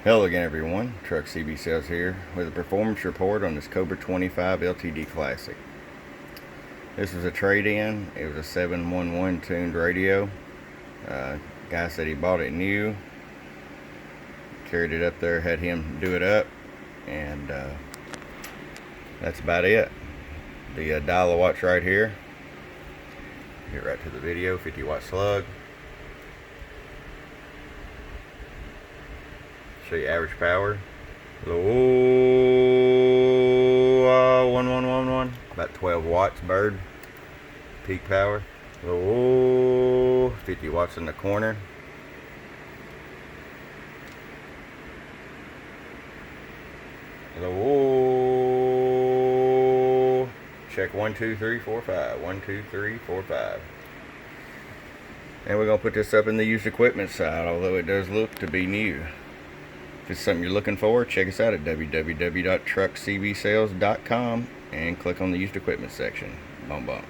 Hello again everyone, Truck CB Sales here with a performance report on this Cobra 25 LTD Classic. This was a trade-in. It was a 711 tuned radio. Guy said he bought it new, carried it up there, had him do it up, and that's about it. The dial watch right here. Get right to the video. 50-watt slug. Show you average power. Low 1111, about 12 watts bird. Peak power. Low 50 watts in the corner. Low. Check 1 2 3 4 5. 1 2 3 4 5. And we're gonna put this up in the used equipment side, although it does look to be new. If it's something you're looking for, check us out at www.truckcbsales.com and click on the used equipment section. Boom, boom.